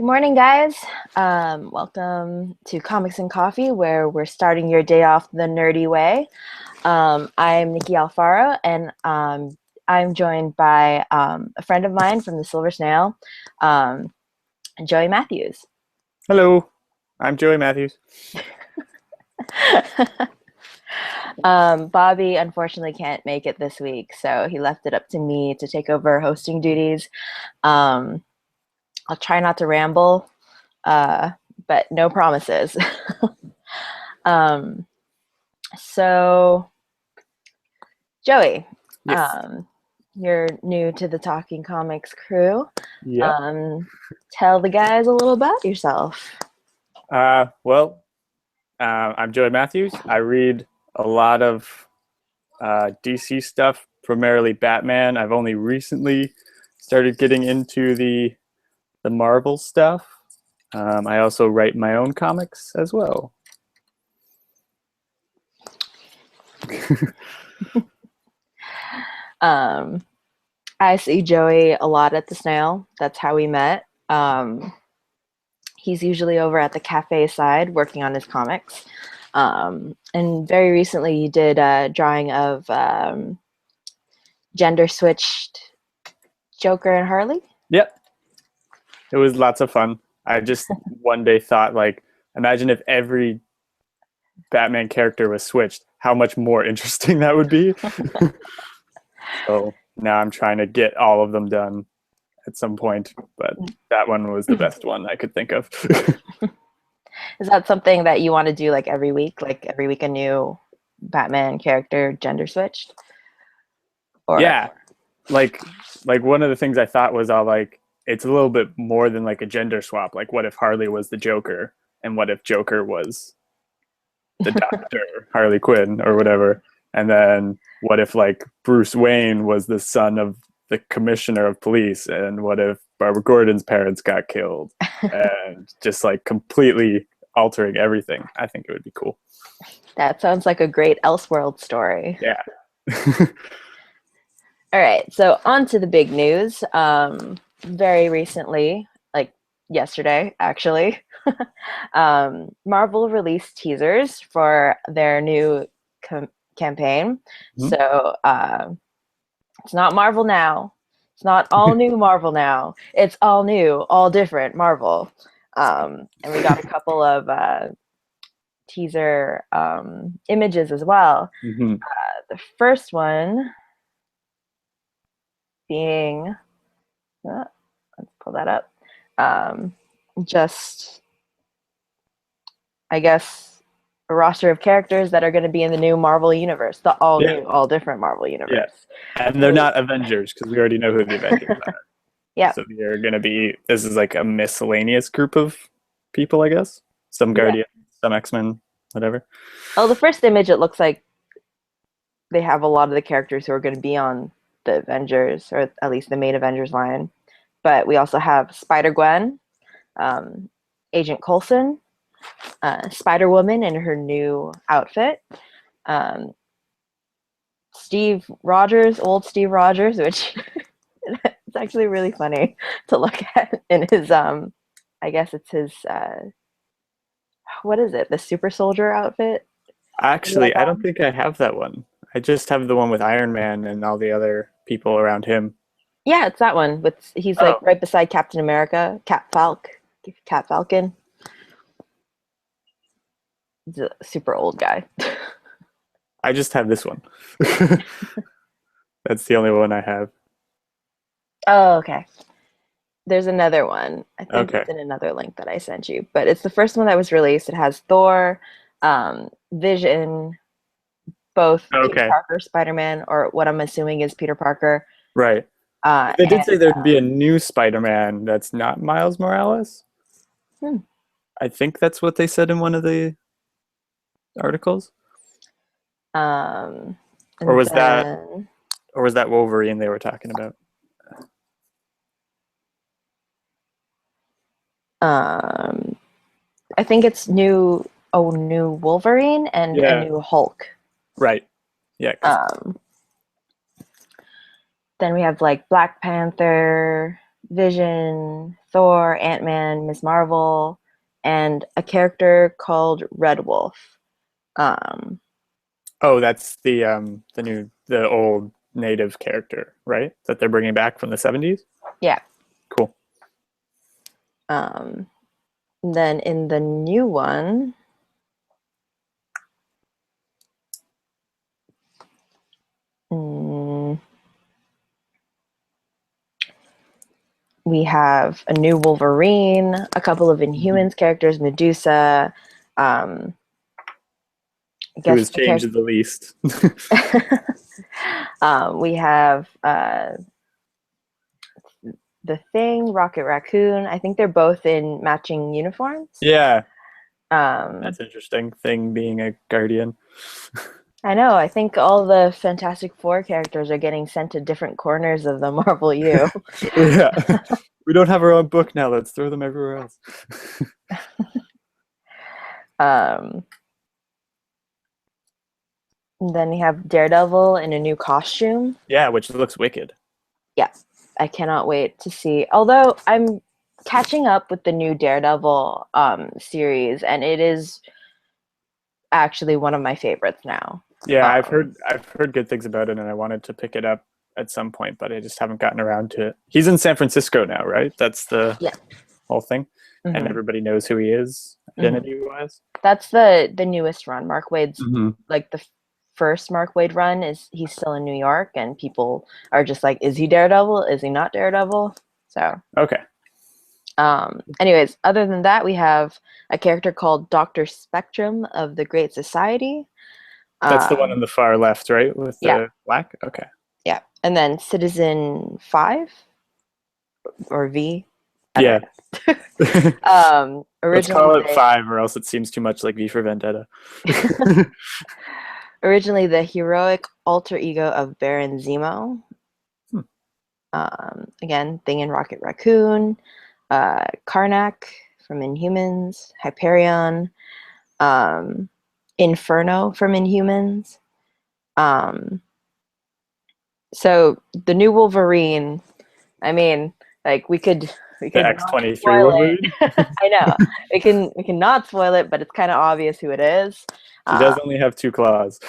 Good morning, guys. Welcome to Comics and Coffee, where we're starting your day off the nerdy way. I'm Nikki Alfaro, and I'm joined by a friend of mine from the Silver Snail, um, Joey Matthews. Hello, I'm Joey Matthews. Bobby unfortunately can't make it this week, so he left it up to me to take over hosting duties. Um, I'll try not to ramble, but no promises. um, so, Joey, Yes. you're new to the Talking Comics crew. Yep. Tell the guys a little about yourself. Well, I'm Joey Matthews. I read a lot of DC stuff, primarily Batman. I've only recently started getting into the Marvel stuff. I also write my own comics as well. Um, I see Joey a lot at the Snail. That's how we met. He's usually over at the cafe side working on his comics. And very recently, you did a drawing of gender switched Joker and Harley. Yep. It was lots of fun. I just one day thought, like, imagine if every Batman character was switched, how much more interesting that would be. So now I'm trying to get all of them done at some point, but that one was the best one I could think of. Is that something that you want to do like every week? Like every week a new Batman character gender switched? Or Yeah, like one of the things I thought was all like it's a little bit more than like a gender swap. Like what if Harley was the Joker and what if Joker was the Doctor, Harley Quinn or whatever? And then what if like Bruce Wayne was the son of the commissioner of police and what if Barbara Gordon's parents got killed? And just like completely altering everything. I think it would be cool. that sounds like a great Elseworld story. Yeah. All right, so on to the big news. Very recently, like yesterday, actually, Marvel released teasers for their new campaign. Mhm. So it's not Marvel Now. It's not all new Marvel Now. It's all new, all different Marvel. And we got a couple of teaser images as well. Mm-hmm. The first one being, let's pull that up. Just, I guess, a roster of characters that are going to be in the new Marvel universe, the all Yeah. new, all different Marvel Yeah. universe. And they're not Avengers because we already know who the Avengers are. Yeah. So they're going to be, this is like a miscellaneous group of people, I guess. Some Yeah. Guardians, some X-Men, whatever. Oh, the first image, it looks like they have a lot of the characters who are going to be on the Avengers, or at least the main Avengers line. But we also have Spider-Gwen, Agent Coulson, Spider-Woman in her new outfit, um, Steve Rogers, old Steve Rogers, which it's actually really funny to look at in his, I guess it's his, what is it, the super soldier outfit? Actually, I don't think I have that one. I just have the one with Iron Man and all the other people around him. Yeah, it's that one. With he's Oh, like right beside Captain America, Cat Falcon. He's a super old guy. I just have this one. That's the only one I have. Oh, okay. There's another one. I think Okay. it's in another link that I sent you, but it's the first one that was released. It has Thor, Vision, both Peter Okay. Parker, Spider-Man, or what I'm assuming is Peter Parker. Right. They did And say there'd be a new Spider-Man that's not Miles Morales. hmm, I think that's what they said in one of the articles. um, Or and was that then or was that Wolverine they were talking about? um, I think it's new Wolverine and a Yeah. new Hulk. Right. Yeah. Um, then we have like Black Panther. Vision, Thor, Ant-Man, Miss Marvel, and a character called Red Wolf. Um, Oh, that's the old native character, right? That they're bringing back from the 70s. yeah. Cool. Um, then in the new one, mm, we have a new Wolverine, a couple of Mhm. Inhumans characters, Medusa. Um, I Who guess has the character. changed the least? We have the Thing, Rocket Raccoon. I think they're both in matching uniforms. Yeah, Um, that's interesting. Thing being a guardian. I know. I think all the Fantastic Four characters are getting sent to different corners of the Marvel U. Yeah. We don't have our own book now. Let's throw them everywhere else. Um, then you have Daredevil in a new costume. Yeah, which looks wicked. Yeah, I cannot wait to see. Although I'm catching up with the new Daredevil series, and it is actually one of my favorites now. Yeah, Um, I've heard good things about it, and I wanted to pick it up at some point, but I just haven't gotten around to it. He's in San Francisco now, right? That's the yeah. whole thing, and Hmm. everybody knows who he is, Hmm. identity wise. That's the newest run. Mark Wade's Mm-hmm. like the first Mark Wade run is he's still in New York, and people are just like, is he Daredevil? Is he not Daredevil? So, Okay, anyways, other than that, we have a character called Doctor Spectrum of the Great Society. that's the one Um, on the far left, right, with yeah, the black. Okay, yeah, and then Citizen Five or V. I don't yeah. know. Let's Originally call it they five, or else it seems too much like V for Vendetta. originally the heroic alter ego of Baron Zemo. Hmm. Again, Thing and Rocket Raccoon, Karnak from Inhumans, Hyperion, um, Inferno from Inhumans. Um, so the new Wolverine, I mean, like we The could not X-23 spoil Wolverine. it. I know we can not spoil it, but it's kind of obvious who it is. He Uh, does only have two claws.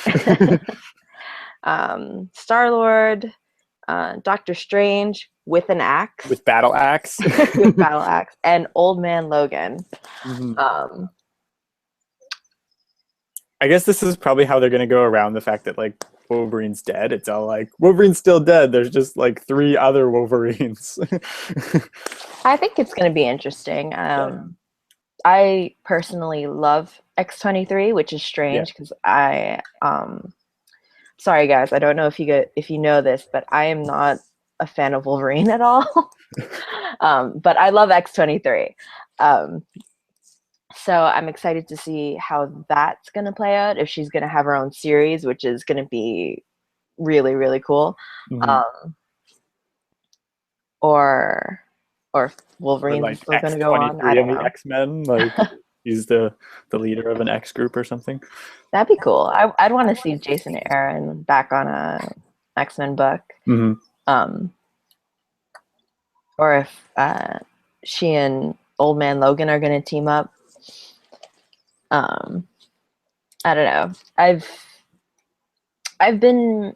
Star Lord, Doctor Strange with an axe, With battle axe. with battle axe, and Old Man Logan. Mhm. Um, I guess this is probably how they're going to go around the fact that like Wolverine's dead. It's all like Wolverine's still dead. There's just like three other Wolverines. I think it's going to be interesting. Yeah. I personally love X-23, which is Yeah. strange because sorry guys, I don't know if you know this, but I am not a fan of Wolverine at all. But I love X-23. Um, so I'm excited to see how that's going to play out. If she's going to have her own series, which is going to be really really cool, Hmm. um, or if Or Wolverine's like still going to go on. I X-23 don't and the know. X-Men. Like he's the leader of an X group or something. That'd be cool. I'd want to see Jason Aaron back on a X-Men book. Hmm. Um, or if she and Old Man Logan are going to team up. Um, I don't know. I've been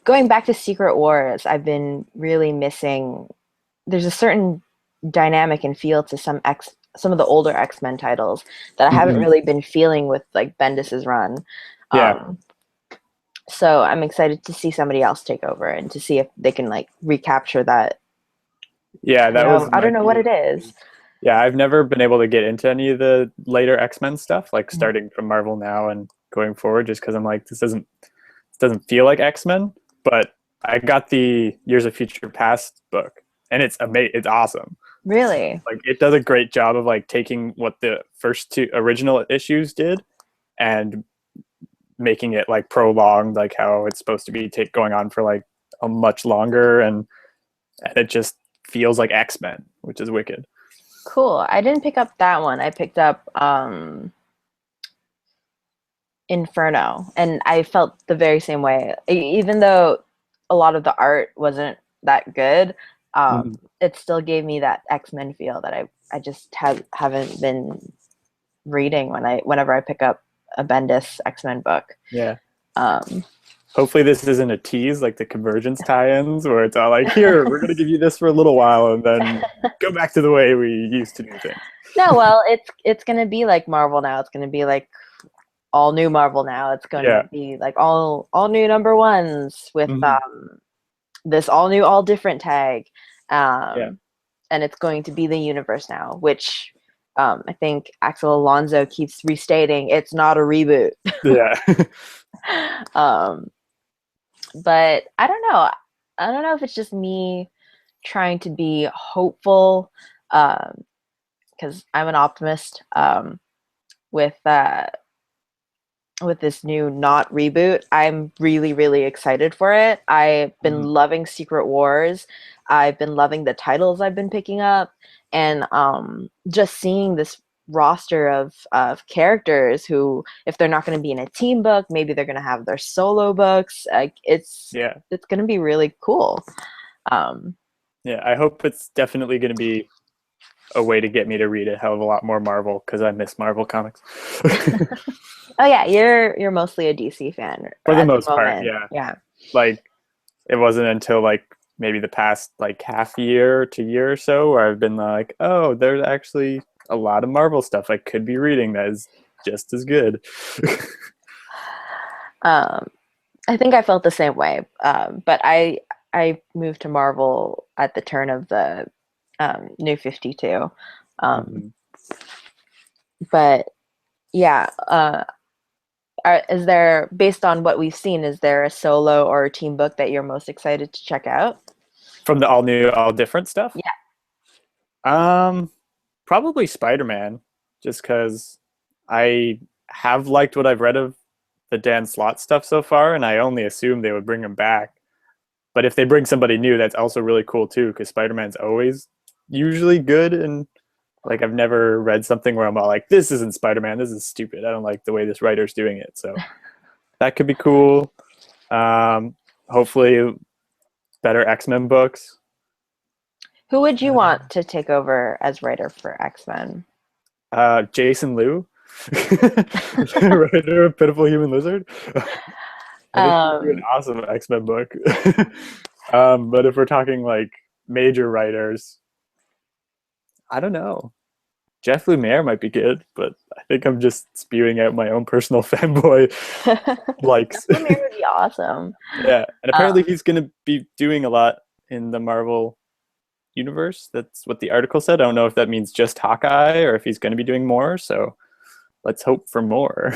going back to Secret Wars. I've been really missing. There's a certain dynamic and feel to some of the older X-Men titles that I haven't Hmm. really been feeling with like Bendis's run. Yeah. Um, so I'm excited to see somebody else take over and to see if they can like recapture that. Yeah, that was I my don't know what it feeling. is. Yeah, I've never been able to get into any of the later X-Men stuff, like Mhm. starting from Marvel now and going forward, just because I'm like, this doesn't feel like X-Men. But I got the Years of Future Past book, and it's amazing. It's awesome. Really? Like it does a great job of like taking what the first two original issues did and making it like prolonged, like how it's supposed to be going on for like a much longer, and it just feels like X-Men, which is wicked. Cool. I didn't pick up that one. I picked up Inferno, and I felt the very same way. Even though a lot of the art wasn't that good, Mhm. it still gave me that X-Men feel that I just haven't been reading whenever I pick up a Bendis X-Men book. Yeah. Um, Hopefully this isn't a tease like the Convergence tie-ins where it's all like, here, we're gonna give you this for a little while and then go back to the way we used to do things. no, well, it's gonna be like Marvel now. It's gonna be like all new Marvel now. It's going to Yeah. be like all new number ones with Hmm. this all new all different tag. Yeah. And it's going to be the universe now, which I think Axel Alonso keeps restating it's not a reboot. Yeah. um, but I don't know. I don't know if it's just me trying to be hopeful because I'm an optimist with this new not reboot. I'm really, really excited for it. I've been Mhm. loving Secret Wars. I've been loving the titles I've been picking up, and just seeing this roster of characters who, if they're not going to be in a team book, maybe they're going to have their solo books. Like Yeah. it's going to be really cool. Um, Yeah. I hope it's definitely going to be a way to get me to read a hell of a lot more Marvel because I miss Marvel comics. oh yeah, you're mostly a DC fan For the at the most part, moment. yeah. Yeah. Like it wasn't until like maybe the past like half year to year or so where I've been like, oh, there's actually a lot of Marvel stuff I could be reading that is just as good. Um, I think I felt the same way. But I moved to Marvel at the turn of the New 52. Um, Mhm. but yeah, is there, based on what we've seen, is there a solo or a team book that you're most excited to check out? From the all new, all different stuff. Yeah. Um, Probably Spider-Man, just because I have liked what I've read of the Dan Slott stuff so far, and I only assumed they would bring him back. But if they bring somebody new, that's also really cool too, because Spider-Man's always usually good. And like, I've never read something where I'm all like, this isn't Spider-Man, this is stupid. I don't like the way this writer's doing it. So that could be cool. Um, Hopefully, better X-Men books. Who would you want to take over as writer for X-Men? Jason Liu, writer of Pitiful Human Lizard. I think he would do an Um, awesome X-Men book. But if we're talking like major writers, I don't know. Jeff Lemire might be good, but I think I'm just spewing out my own personal fanboy Jeff likes. Lemire would be awesome. Yeah, and apparently Um, he's going to be doing a lot in the Marvel universe. That's what the article said. I don't know if that means just Hawkeye or if he's going to be doing more. So let's hope for more.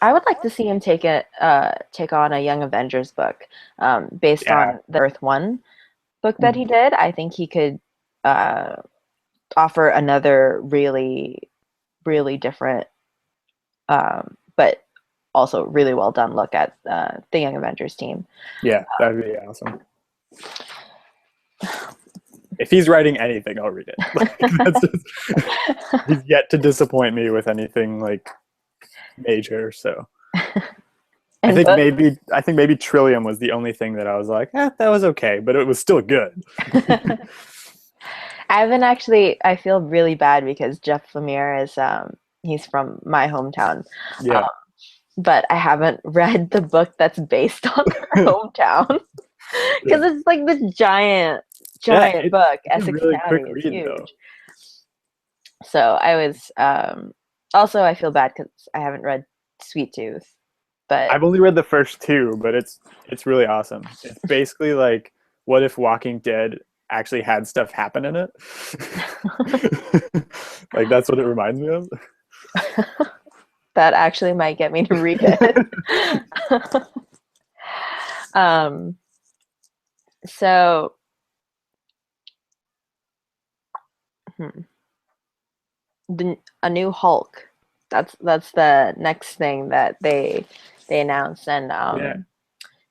I would like to see him take on a Young Avengers book, based Yeah. on the Earth One book that he Mhm. did. I think he could uh, offer another really, really different, but also really well done look at the Young Avengers team. Yeah, that'd be awesome. If he's writing anything, I'll read it. Like, that's just, he's yet to disappoint me with anything like major. So And I think maybe Trillium was the only thing that I was like, that was okay, but it was still good. I haven't actually. I feel really bad because Jeff Lemire is he's from my hometown, um, Yeah. but I haven't read the book that's based on their hometown Yeah. because it's like this giant, Yeah, giant book. it's a Essex really quick County is read though. huge. So I was also I feel bad because I haven't read Sweet Tooth, but I've only read the first two, but it's really awesome. It's basically like what if Walking Dead actually had stuff happen in it? Like that's what it reminds me of. that actually might get me to read it. um, so hmm, a new Hulk. That's the next thing that they announced, and Yeah.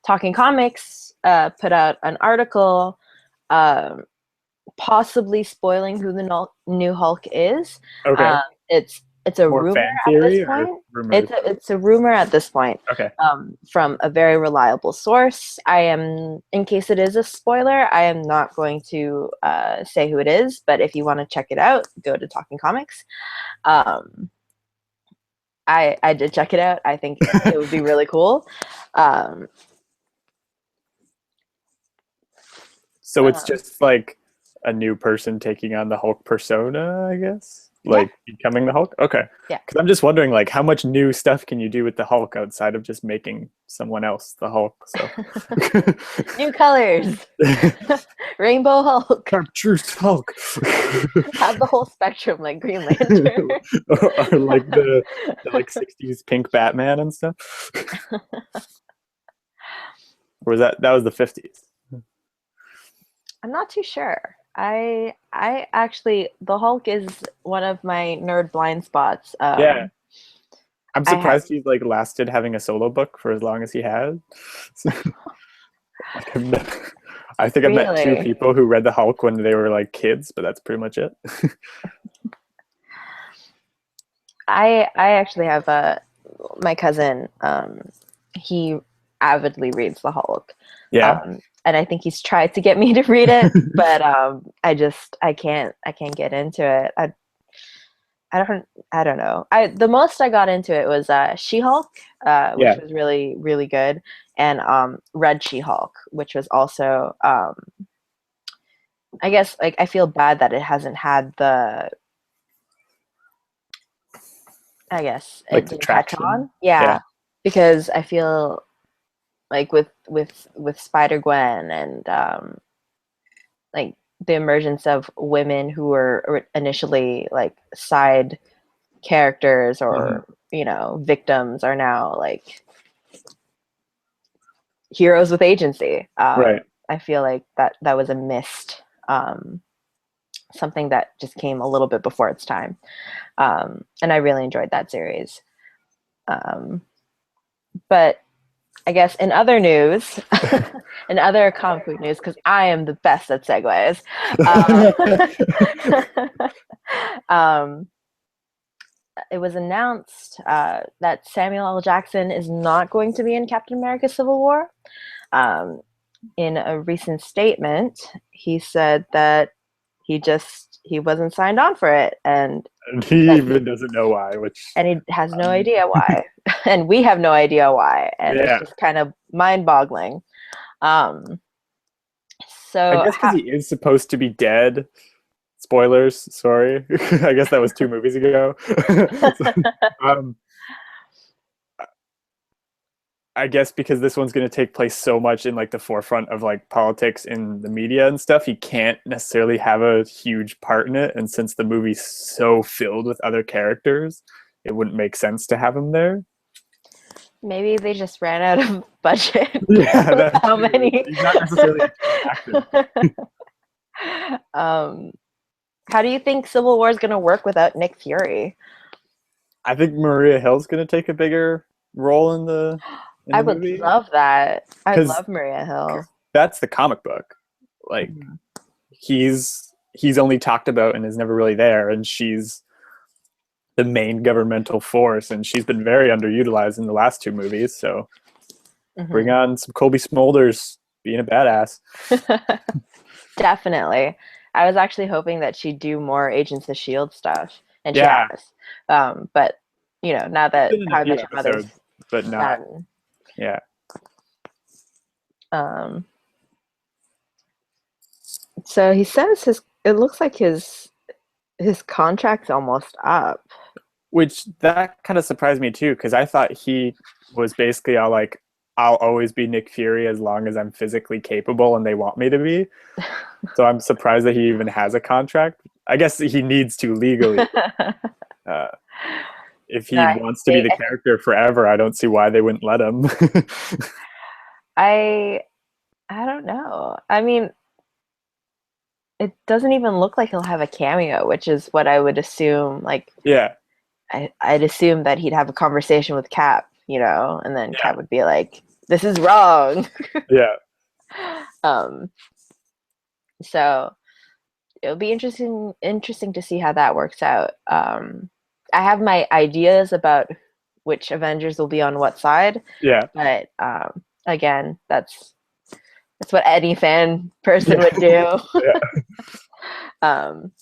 Talking Comics put out an article, um, possibly spoiling who the new Hulk is. Okay. It's it's a More rumor fan at this theory or point. rumors? It's a rumor at this point, Okay. from a very reliable source. I am, in case it is a spoiler, I am not going to say who it is, but if you want to check it out, go to Talking Comics. Um, I did check it out. I think it would be really cool. Um, So it's um, just like a new person taking on the Hulk persona, I guess? yeah, Like becoming the Hulk? Okay. yeah. Because I'm just wondering, like, how much new stuff can you do with the Hulk outside of just making someone else the Hulk? So, New colors, Rainbow Hulk. Chartreuse Hulk, Have the whole spectrum like Green Lantern. or like the like '60s pink Batman and stuff. Or was that was the '50s? I'm not too sure. I actually, the Hulk is one of my nerd blind spots. Yeah, I'm I have surprised he like lasted having a solo book for as long as he had. Like I think I've met two really. people who read the Hulk when they were like kids, but that's pretty much it. I actually have my cousin. He avidly reads the Hulk, Yeah, and I think he's tried to get me to read it, but I can't get into it. I don't know. The most I got into it was She-Hulk, which yeah, was really really good, and Red She-Hulk, which was also I guess like I feel bad that it hasn't had the, I guess like it the didn't catch traction. on. Yeah, Yeah, because I feel like with Spider Gwen and like the emergence of women who were initially like side characters hmm or victims are now like heroes with agency. right. I feel like that was a missed, something that just came a little bit before its time, and I really enjoyed that series. Um, but I guess in other news, in other comic book news, because I am the best at segues. Um, it was announced that Samuel L. Jackson is not going to be in Captain America: Civil War. Um, in a recent statement, he said that he wasn't signed on for it, And he that even doesn't know why, which and he has no um, idea why, and we have no idea why, and it's yeah, just kind of mind-boggling. Um, I so guess because he is supposed to be dead. Spoilers, sorry. I guess that was 2 movies ago. So, um, I guess because this one's going to take place so much in like the forefront of like politics in the media and stuff, he can't necessarily have a huge part in it. And since the movie's so filled with other characters, it wouldn't make sense to have him there. maybe they just ran out of budget Yeah, with that how too. many. He's not necessarily a key actor. um, how do you think Civil War is going to work without Nick Fury? I think Maria Hill's going to take a bigger role in I the would movie love that. I because love Maria Hill. that's the comic book. Like Mhm. he's only talked about and is never really there, and she's the main governmental force, and she's been very underutilized in the last 2 movies. So bring Mhm. on some Kobe Smulders being a badass. Definitely. I was actually hoping that she'd do more Agents of Shield stuff, and she Yeah, has. But now she's that been in a How I few Met Your Mother's episodes, but not. done, Yeah, um, so he says it looks like his contract's almost up. which that kind of surprised me too because I thought he was basically all like, "I'll always be Nick Fury as long as I'm physically capable and they want me to be." So I'm surprised that he even has a contract. I guess he needs to legally. Uh, if No, he wants to be the character forever, I don't see why they wouldn't let him. I I don't know. I mean, it doesn't even look like he'll have a cameo, which is what I would assume. Like, Yeah, I'd assume that he'd have a conversation with Cap, and then yeah, Cap would be like, "This is wrong." yeah. um, so it'll be interesting to see how that works out. I have my ideas about which Avengers will be on what side, Yeah. but again, that's what any fan person Yeah. would do. Yeah. um,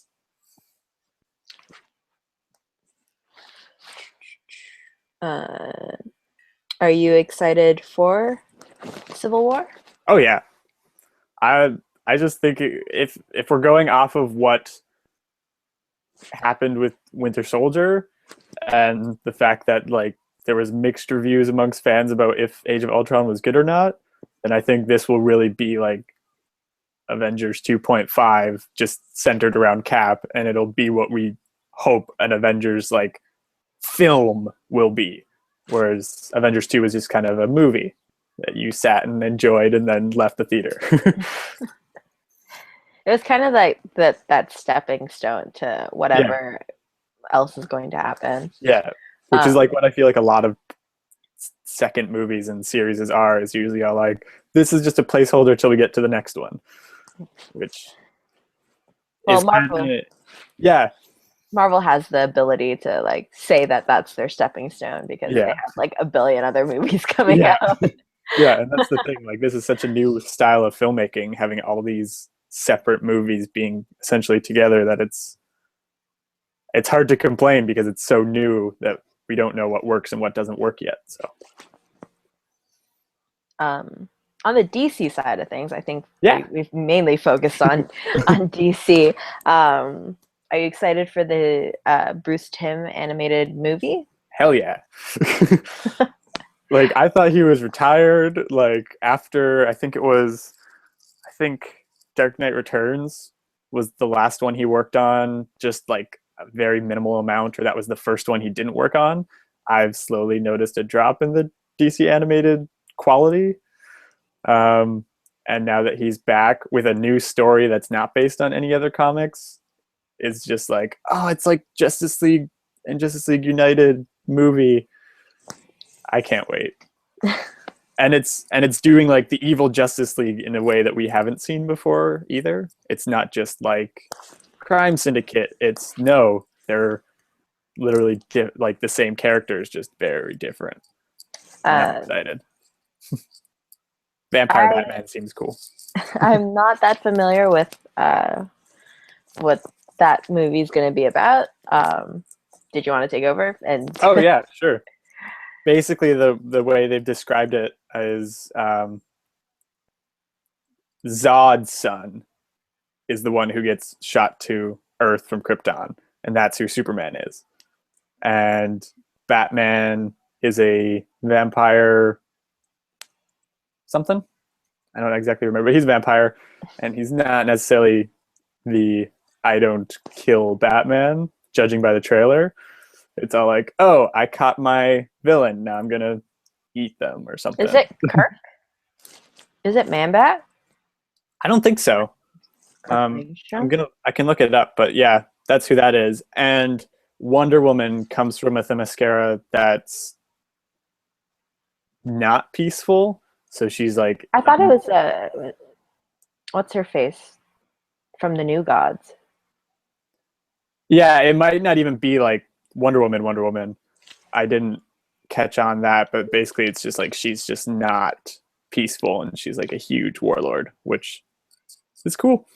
uh, are you excited for Civil War? Oh yeah. I I just think if we're going off of what happened with Winter Soldier and the fact that like there was mixed reviews amongst fans about if Age of Ultron was good or not, then I think this will really be like Avengers 2.5 just centered around Cap, and it'll be what we hope an Avengers like film will be. Whereas Avengers 2 was just kind of a movie that you sat and enjoyed and then left the theater. It was kind of like that stepping stone to Yeah. whatever else is going to happen. Yeah. Which is Um, like what I feel like a lot of second movies and series are, is usually all like, this is just a placeholder till we get to the next one, which well, is kind of, yeah, Marvel has the ability to like say that that's their stepping stone because they yeah, have like a billion other movies coming yeah, out. yeah. And that's the thing. Like, this is such a new style of filmmaking, having all these separate movies being essentially together, that it's hard to complain because it's so new that we don't know what works and what doesn't work yet. So Um, on the DC side of things, I think yeah, we've mainly focused on DC. Are you excited for the Bruce Timm animated movie? hell yeah. Like, I thought he was retired. Like, after I think Dark Knight Returns was the last one he worked on, just like a very minimal amount, or that was the first one he didn't work on. I've slowly noticed a drop in the DC animated quality. Um, and now that he's back with a new story that's not based on any other comics, it's just like, oh, it's like Justice League and Justice League United movie. I can't wait. And it's doing like the evil Justice League in a way that we haven't seen before either. It's not just like crime syndicate. It's no, they're literally like the same characters, just very different. And I'm Uh, excited. Vampire I Batman seems cool. I'm not that familiar with what that movie's going to be about. Did you want to take over? And Oh yeah, sure. Basically, the way they've described it is Zod's son is the one who gets shot to Earth from Krypton, and that's who Superman is. And Batman is a vampire something. I don't exactly remember, but he's a vampire, and he's not necessarily the I don't kill Batman, judging by the trailer. It's all like, oh, I caught my villain, now I'm gonna eat them or is something. it Kirk? Is it Man-Bat? I don't think so. Kirk Langstrom? I can look it up, but yeah, that's who that is. And Wonder Woman comes from a Themyscira that's not peaceful. So she's like, I thought it was what's her face from the New Gods. yeah, it might not even be like Wonder Woman, Wonder Woman. I didn't catch on that, but basically it's just like she's just not peaceful and she's like a huge warlord, which is cool.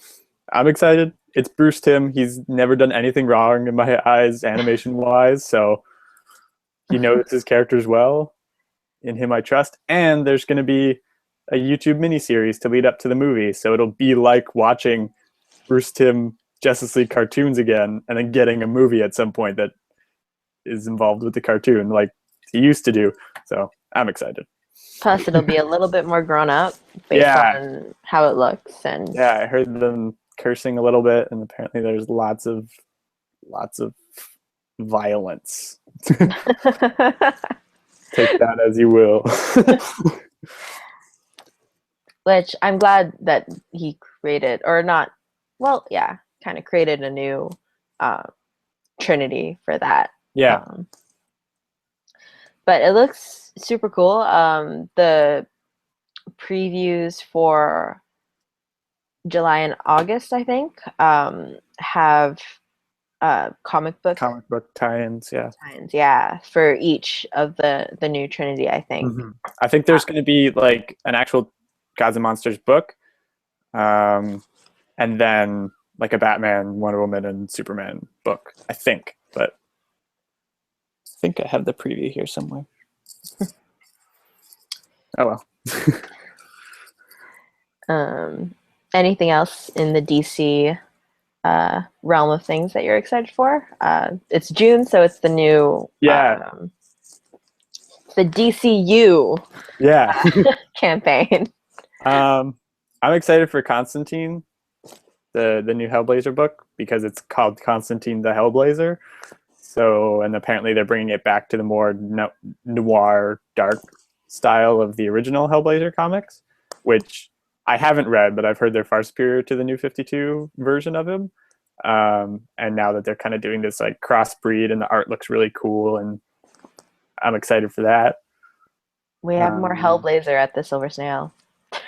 I'm excited. It's Bruce Timm. He's never done anything wrong in my eyes, animation wise. So he knows his characters well. In him, I trust. And there's going to be a YouTube miniseries to lead up to the movie. So it'll be like watching Bruce Timm Justice League cartoons again and then getting a movie at some point that is involved with the cartoon like he used to do. So I'm excited. Plus, it'll be a little bit more grown up based Yeah. on how it looks. And Yeah. I heard them cursing a little bit, and apparently there's lots of violence. Take that as you will. which I'm glad that he created, or not, well, yeah, kind of created a new uh, Trinity for that. Yeah. Um, but it looks super cool. The previews for July and August, I think, have comic book tie-ins. Yeah. tie-ins, yeah, for each of the new Trinity, I think. I think there's going to be like an actual Gods and Monsters book, and then like a Batman, Wonder Woman, and Superman book. I think, but I think I have the preview here somewhere. Oh well. Anything else in the DC realm of things that you're excited for? It's June, so it's the new Yeah. the DCU Yeah. campaign. I'm excited for Constantine, the new Hellblazer book, because it's called Constantine the Hellblazer. So, and apparently they're bringing it back to the more noir, dark style of the original Hellblazer comics, which I haven't read, but I've heard they're far superior to the new 52 version of him. And now that they're kind of doing this like crossbreed, and the art looks really cool, and I'm excited for that. We have more Hellblazer at the Silver Snail.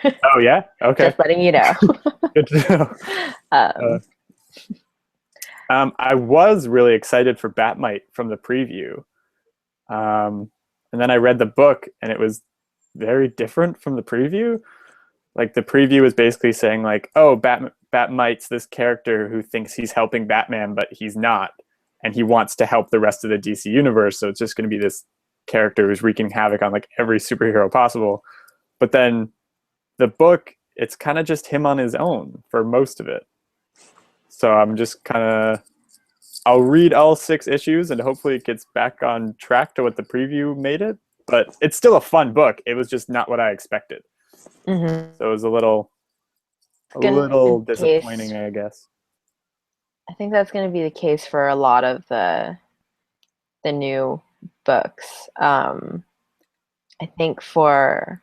Oh yeah, okay. Just letting you know. Good to know. I was really excited for Batmite from the preview, and then I read the book, and it was very different from the preview. Like the preview was basically saying like, "Oh, Batmite's this character who thinks he's helping Batman, but he's not, and he wants to help the rest of the DC universe. So it's just going to be this character who's wreaking havoc on like every superhero possible." But then the book, it's kind of just him on his own for most of it. So I'm just kind of, I'll read all 6 issues and hopefully it gets back on track to what the preview made it. But it's still a fun book. It was just not what I expected. So it was a little disappointing, I guess. I think that's going to be the case for a lot of the new books. I think for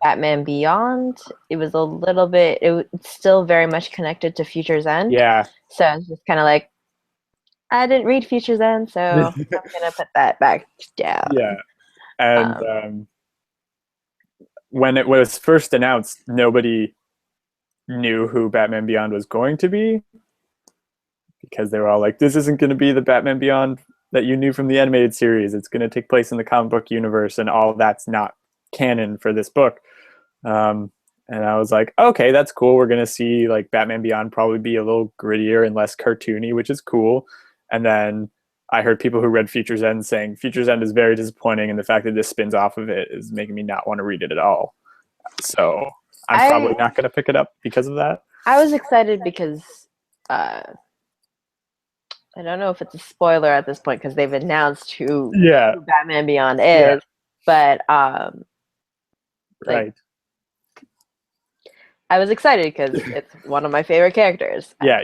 Batman Beyond, it was a little bit, it's still very much connected to Future's End. Yeah. So it's just kind of like, I didn't read Future's End, so I'm going to put that back down. Yeah. And when it was first announced, nobody knew who Batman Beyond was going to be, because they were all like, this isn't going to be the Batman Beyond that you knew from the animated series. It's going to take place in the comic book universe, and all that's not canon for this book. And I was like, okay, that's cool. We're going to see like Batman Beyond probably be a little grittier and less cartoony, which is cool. And then I heard people who read Future's End saying Future's End is very disappointing, and the fact that this spins off of it is making me not want to read it at all. So I'm probably not going to pick it up because of that. I was excited because I don't know if it's a spoiler at this point because they've announced who Batman Beyond is, but right. I was excited because it's one of my favorite characters. I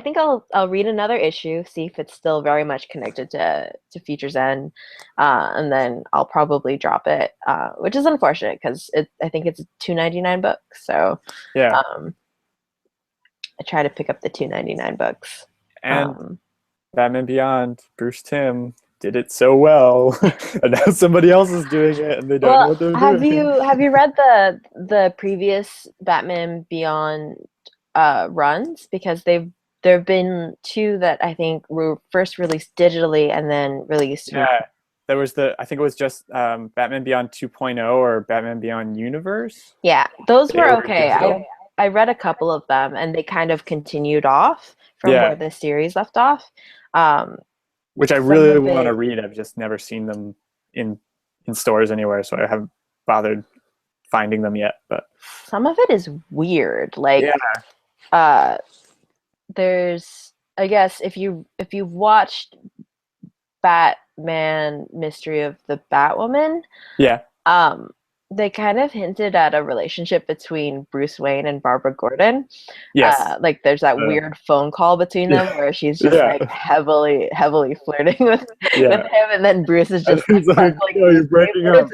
think I'll read another issue, see if it's still very much connected to Future's End, and then I'll probably drop it, which is unfortunate because I think it's a $2.99 book. So I try to pick up the $2.99 books. And Batman Beyond, Bruce Timm did it so well, and now somebody else is doing it, and they don't know what they're doing. Have you read the previous Batman Beyond runs? Because there've been 2 that I think were first released digitally and then released. There was I think it was just Batman Beyond 2.0 or Batman Beyond Universe. Yeah, those were okay. I read a couple of them, and they kind of continued off from where the series left off. Which I really want to read. I've just never seen them in stores anywhere, so I haven't bothered finding them yet. But some of it is weird. Like, there's, I guess, if you've watched Batman Mystery of the Batwoman, they kind of hinted at a relationship between Bruce Wayne and Barbara Gordon. Yes. Like there's that weird phone call between them where she's just like heheavily flirting with him, and then Bruce is just like, "Oh, you're breaking up."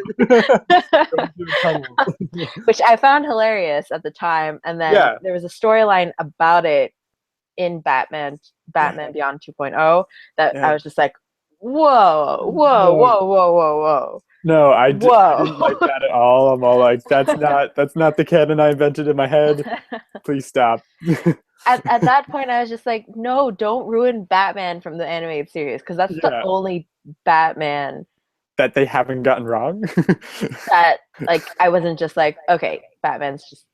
Which I found hilarious at the time. And then there was a storyline about it in Batman Beyond 2.0 that I was just like, whoa. No, I didn't like Whoa. that at all. I'm all like, that's not the canon I invented in my head. Please stop. At that point, I was just like, no, don't ruin Batman from the animated series because that's the Yeah, only Batman that they haven't gotten wrong. that like I wasn't just like, okay, Batman's just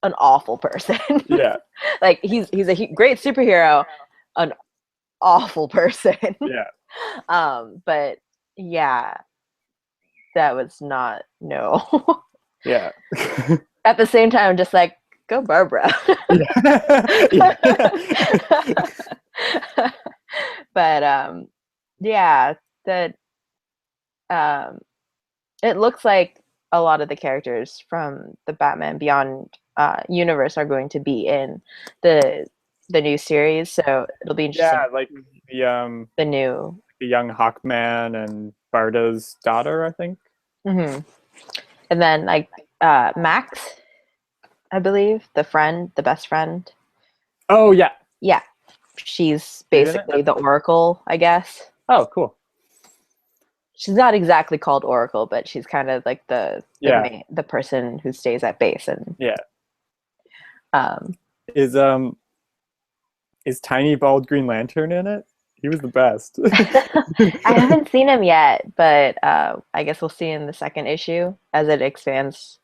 an awful person. Yeah, Like he's a great superhero, an awful person. yeah, But yeah, that was not no. yeah. At the same time, I'm just like, go Barbara. Yeah. Yeah. But yeah, that um it looks like a lot of the characters from the Batman Beyond universe are going to be in the the new series, so it'll be interesting Yeah, to like see the the new. the young Hawkman and Barda's daughter, I think. Hmm. And then like Max, I believe, the friend, the best friend. Oh yeah, Yeah, she's she's in it. basically the Oracle, I guess. Oh, cool. She's not exactly called Oracle, but she's kind of like Yeah, the person who stays at base and yeah. um Is is Tiny Bald Green Lantern in it? He was the best. I haven't seen him yet, but I guess we'll see in the second issue as it expands.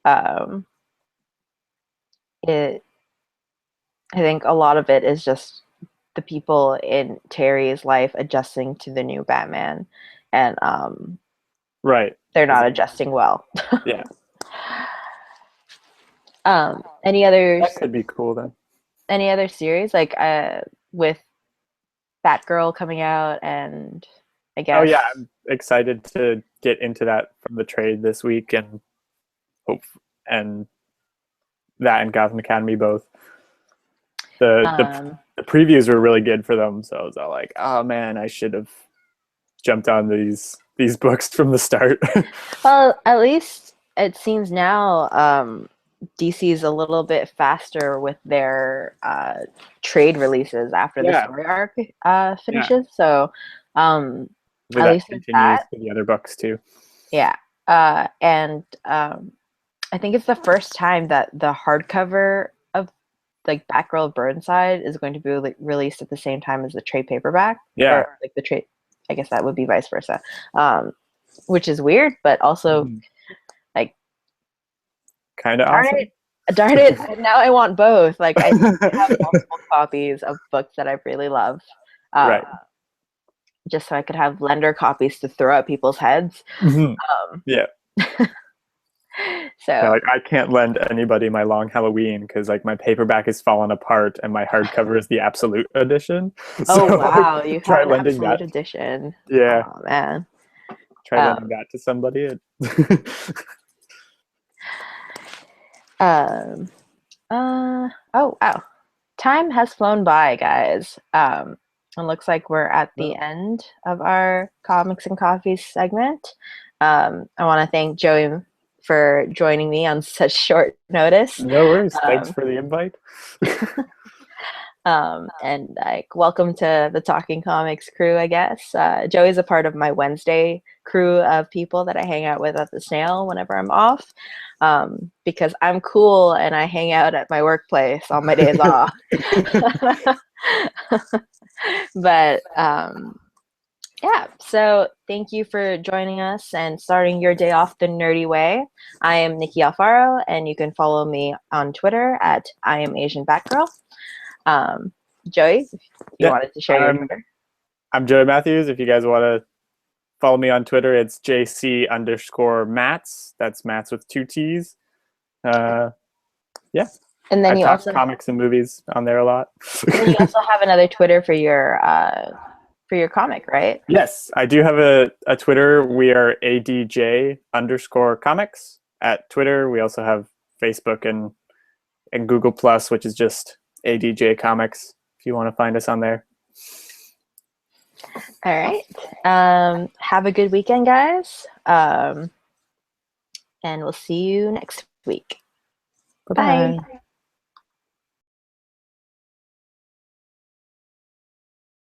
Um, it, I think a lot of it is just the people in Terry's life adjusting to the new Batman, and Right. they're 'Cause not adjusting well. yeah, Any that others? could be cool then. Any other series like with Batgirl coming out, and I Oh yeah, guess I'm excited to get into that from the trade this week and hope and that and Gotham Academy both. The the um, the previews were really good for them, so I was all like, oh man, I should have jumped on these books from the start. well, at least it seems now DC is a little bit faster with their trade releases after the Yeah, story arc yeah. finishes. So Where at that least with continues that, for the other books too. yeah. And I think it's the first time that the hardcover of like Batgirl Burnside is going to be released at the same time as the trade paperback, Yeah. or like the trade. I guess that would be vice versa, which is weird, but also Mhm. like Kind of darn awesome. it, darn it! Now I want both. Like I need to have multiple copies of books that I really love, uh, Right. just so I could have lender copies to throw at people's heads. Mhm. Um, Yeah. Yeah, so, like I can't lend anybody my Long Halloween because like my paperback is falling apart and my hardcover is the Absolute edition. oh So wow, you have try an lending absolute that. edition. Yeah, Oh man. try lending Um, that to somebody. um, oh wow, time has flown by, guys. It looks like we're at the No, end of our comics and coffee segment. I want to thank Joey for joining me on such short notice. no worries. Thanks Um, for the invite. and like, welcome to the Talking Comics crew, I guess. Joey's a part of my Wednesday crew of people that I hang out with at the Snail whenever I'm off, because I'm cool and I hang out at my workplace on my days off. But yeah, so thank you for joining us and starting your day off the nerdy way. I am Nikki Alfaro, and you can follow me on Twitter at I am Asian Batgirl. Joey, if you Yeah, wanted to share your I'm Twitter. I'm Joey Matthews. If you guys want to follow me on Twitter, it's JC_Mats. That's Mats with two T's. Uh, yeah, And I then you talk also comics and movies on there a lot. and then you also have another Twitter for your comic, right? Yes, I do have a Twitter. We are ADJ_comics at Twitter. We also have Facebook and Google Plus, which is just ADJ Comics. If you want to find us on there. All right. Have a good weekend, guys. And we'll see you next week. Bye Bye. bye.